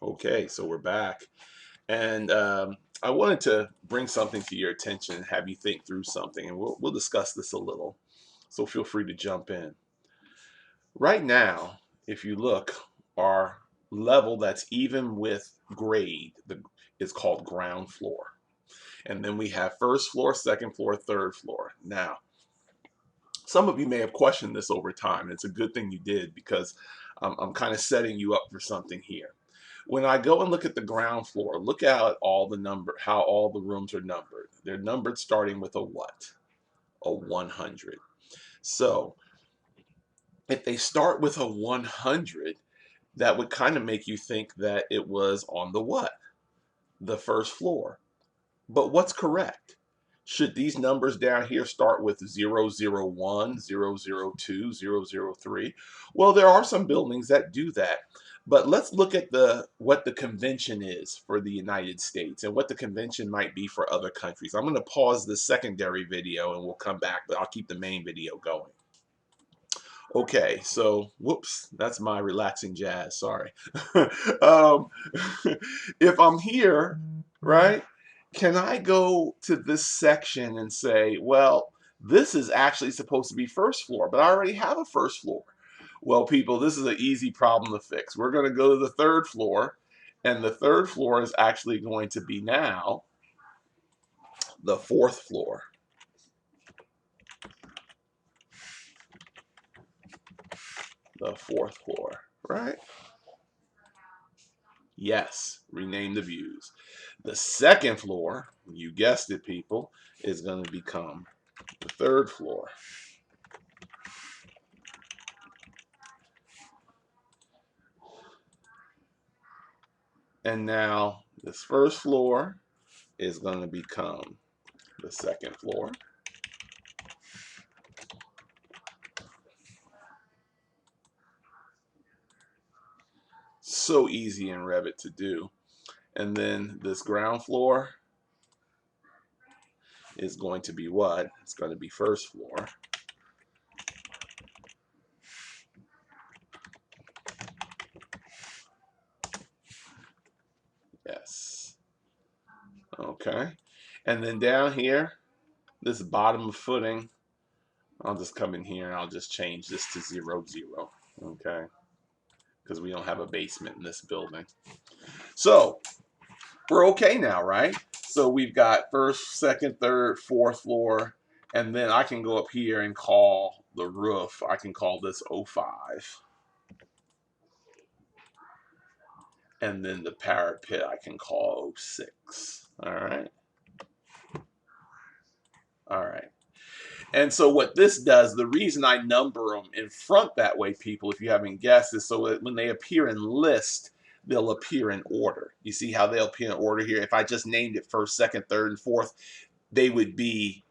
Okay, so we're back. And I wanted to bring something to your attention and have you think through something, and we'll discuss this a little. So feel free to jump in. Right now, if you look, our level that's even with grade is called ground floor. And then we have first floor, second floor, third floor. Now, some of you may have questioned this over time. It's a good thing you did because I'm kind of setting you up for something here. When I go and look at the ground floor, look at all the how all the rooms are numbered. They're numbered starting with a what? A 100. So if they start with a 100, that would kind of make you think that it was on the what? The first floor. But what's correct? Should these numbers down here start with 001, 002, 003? Well, there are some buildings that do that. But let's look at what the convention is for the United States and what the convention might be for other countries. I'm going to pause the secondary video and we'll come back, but I'll keep the main video going. Okay, so whoops, that's my relaxing jazz. Sorry. um, if I'm here, right, can I go to this section and say, well, this is actually supposed to be first floor, but I already have a first floor. Well, people, this is an easy problem to fix. We're going to go to the third floor, and the third floor is actually going to be now the fourth floor. The fourth floor, right? Yes, rename the views. The second floor, you guessed it, people, is going to become the third floor. And now this first floor is going to become the second floor. So easy in Revit to do. And then this ground floor is going to be what? It's going to be first floor. Yes. Okay. And then down here, this bottom footing, I'll just come in here and I'll just change this to 0, 0. Okay. Because we don't have a basement in this building. So we're okay now, right? So we've got first, second, third, fourth floor, and then I can go up here and call the roof. I can call this 05. And then the parapet I can call 06. All right. All right. And so what this does, the reason I number them in front that way, people, if you haven't guessed, is so that when they appear in list, they'll appear in order. You see how they'll appear in order here? If I just named it first, second, third, and fourth, they would be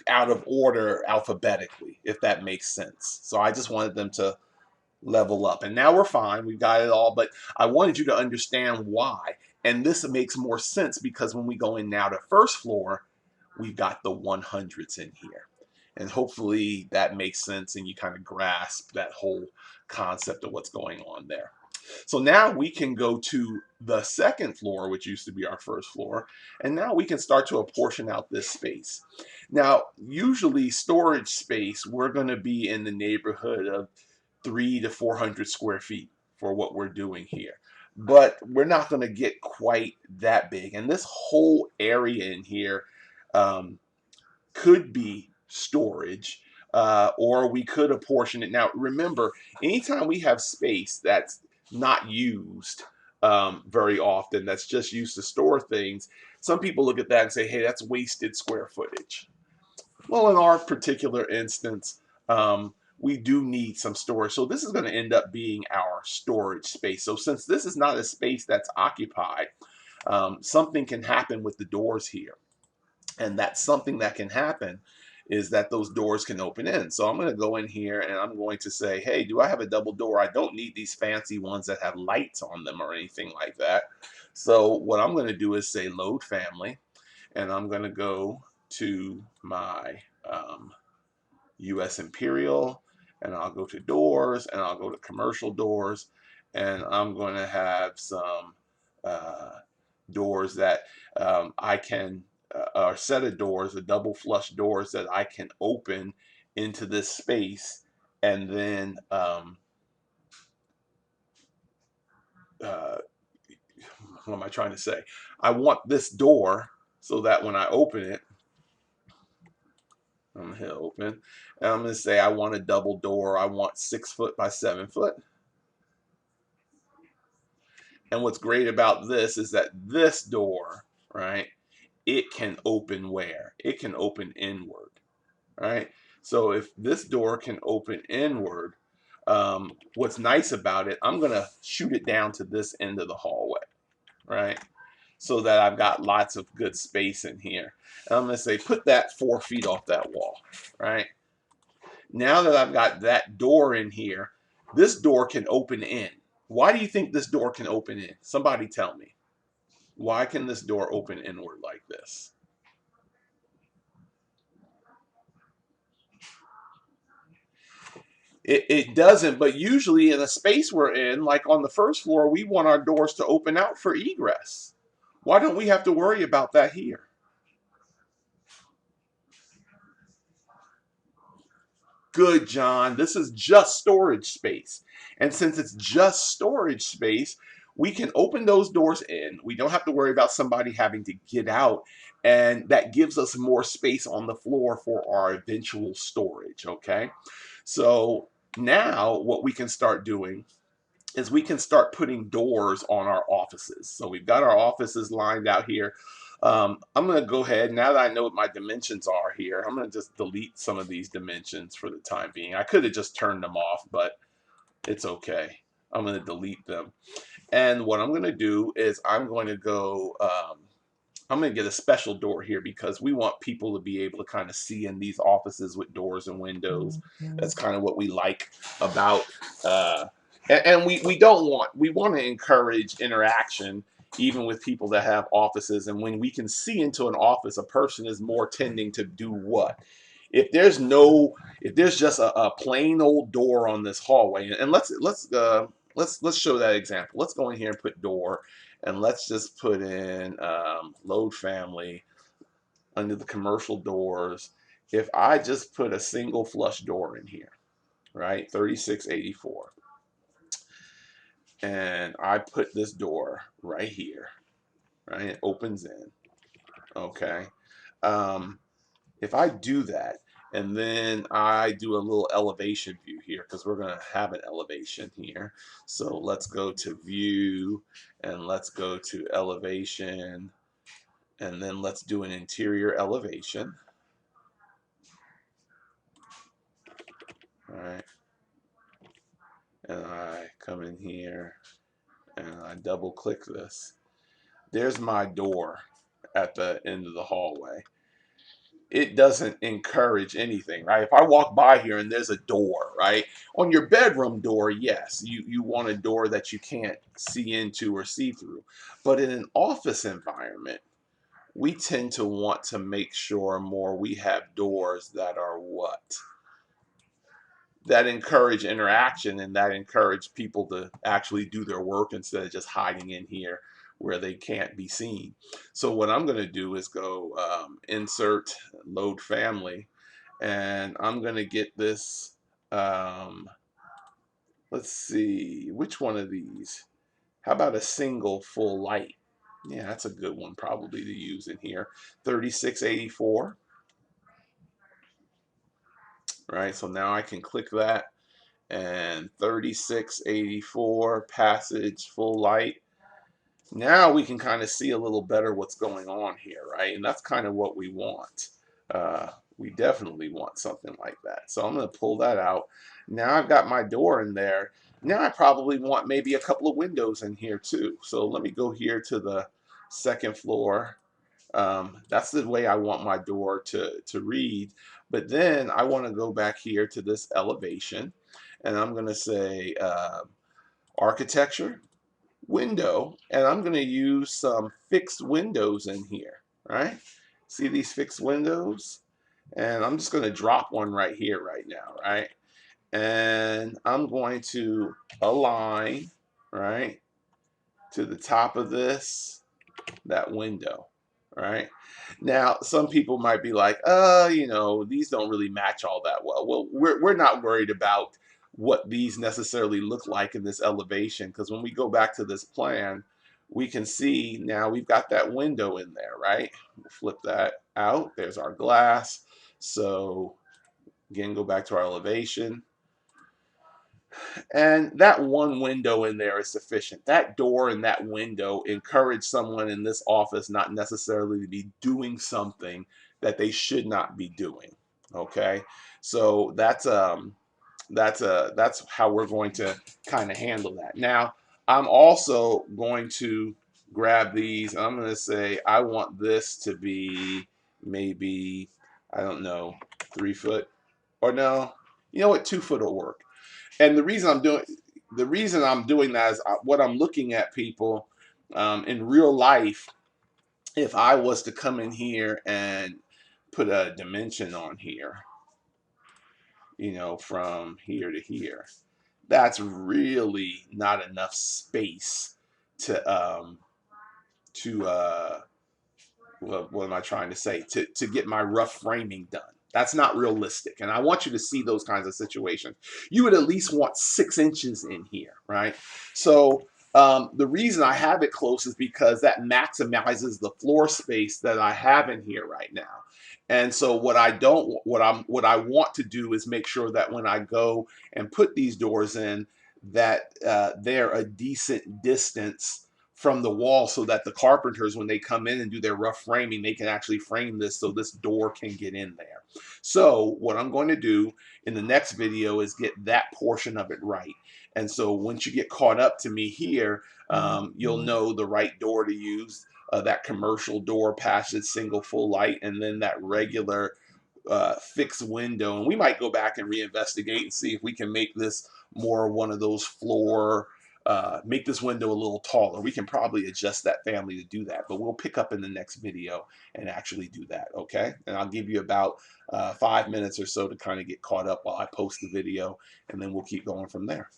out of order alphabetically, if that makes sense. So I just wanted them to level up. And now we're fine. We've got it all. But I wanted you to understand why. And this makes more sense because when we go in now to first floor, we've got the 100s in here. And hopefully that makes sense and you kind of grasp that whole concept of what's going on there. So now we can go to the second floor, which used to be our first floor, and now we can start to apportion out this space. Now, usually storage space, we're going to be in the neighborhood of 300 to 400 square feet for what we're doing here. But we're not going to get quite that big. And this whole area in here could be storage, or we could apportion it. Now, remember, anytime we have space that's not used very often, that's just used to store things, some people look at that and say, hey, that's wasted square footage. Well, in our particular instance, we do need some storage. So this is going to end up being our storage space. So since this is not a space that's occupied, something can happen with the doors here. And that's something that can happen is that those doors can open in. So I'm going to go in here and I'm going to say, hey, do I have a double door? I don't need these fancy ones that have lights on them or anything like that. So what I'm going to do is say load family, and I'm going to go to my US Imperial, and I'll go to doors, and I'll go to commercial doors, and I'm going to have some doors that I can, or a set of doors, a double flush doors that I can open into this space, and then uh, what am I trying to say? I want this door so that when I open it, I'm gonna hit open, and I'm gonna say I want a double door. I want 6 foot by 7 foot. And what's great about this is that this door, right, it can open where? It can open inward, right? So if this door can open inward, what's nice about it, I'm gonna shoot it down to this end of the hallway, right? So that I've got lots of good space in here. And I'm gonna say, put that 4 feet off that wall, right? Now that I've got that door in here, this door can open in. Why do you think this door can open in? Somebody tell me. Why can this door open inward like this? It doesn't, but usually in the space we're in, like on the first floor, we want our doors to open out for egress. Why don't we have to worry about that here? Good, John. This is just storage space. And since it's just storage space, we can open those doors in. We don't have to worry about somebody having to get out. And that gives us more space on the floor for our eventual storage, okay? So now what we can start doing is we can start putting doors on our offices. So we've got our offices lined out here. I'm going to go ahead, now that I know what my dimensions are here, I'm going to just delete some of these dimensions for the time being. I could have just turned them off, but it's okay. I'm going to delete them. And what I'm going to do is I'm going to go, I'm going to get a special door here because we want people to be able to kind of see in these offices with doors and windows. That's kind of what we like about, and we don't want, we want to encourage interaction even with people that have offices. And when we can see into an office, a person is more tending to do what? If there's no, if there's just a plain old door on this hallway, and let's show that example. Let's go in here and put door, and let's just put in load family under the commercial doors. If I just put a single flush door in here, right, 3684, and I put this door right here, right, it opens in, okay. Um, if I do that, and then I do a little elevation view here, because we're going to have an elevation here. So let's go to view, and let's go to elevation, and then let's do an interior elevation. All right. And I come in here, and I double click this. There's my door at the end of the hallway. It doesn't encourage anything, right? If I walk by here and there's a door, right? On your bedroom door, yes, you want a door that you can't see into or see through. But in an office environment, we tend to want to make sure more we have doors that are what? That encourage interaction and that encourage people to actually do their work instead of just hiding in here where they can't be seen. So what I'm going to do is go insert load family, and I'm going to get this, let's see, which one of these? How about a single full light? Yeah, that's a good one probably to use in here. 3684, right? So now I can click that, and 3684 passage full light. Now we can kind of see a little better what's going on here, right? And that's kind of what we want. We definitely want something like that. So I'm going to pull that out. Now I've got my door in there. Now I probably want maybe a couple of windows in here too. So let me go here to the second floor. That's the way I want my door to read. But then I want to go back here to this elevation, and I'm going to say architecture, window, and I'm going to use some fixed windows in here, right? See these fixed windows? And I'm just going to drop one right here right now, right? And I'm going to align, right? to the top of this, that window, right? Now, some people might be like, you know, these don't really match all that well. Well, we're not worried about what these necessarily look like in this elevation, because when we go back to this plan, we can see now we've got that window in there, right? We'll flip that out. There's our glass. So again, go back to our elevation. And that one window in there is sufficient. That door and that window encourage someone in this office not necessarily to be doing something that they should not be doing. Okay, so that's how we're going to kind of handle that. Now, I'm also going to grab these. I'm going to say I want this to be maybe, I don't know, 3 foot, or no, you know what, 2 foot will work. And the reason I'm doing that is what I'm looking at, people, in real life. If I was to come in here and put a dimension on here, you know, from here to here, that's really not enough space to what am I trying to say, to get my rough framing done. That's not realistic. And I want you to see those kinds of situations. You would at least want 6 inches in here, right? So the reason I have it close is because that maximizes the floor space that I have in here right now. And so what I want to do is make sure that when I go and put these doors in, that they're a decent distance from the wall, so that the carpenters, when they come in and do their rough framing, they can actually frame this so this door can get in there. So what I'm going to do in the next video is get that portion of it right. And so once you get caught up to me here, you'll know the right door to use. That commercial door past its single full light, and then that regular fixed window. And we might go back and reinvestigate and see if we can make this more one of those floor, make this window a little taller. We can probably adjust that family to do that, but we'll pick up in the next video and actually do that, okay? And I'll give you about 5 minutes or so to kind of get caught up while I post the video, and then we'll keep going from there.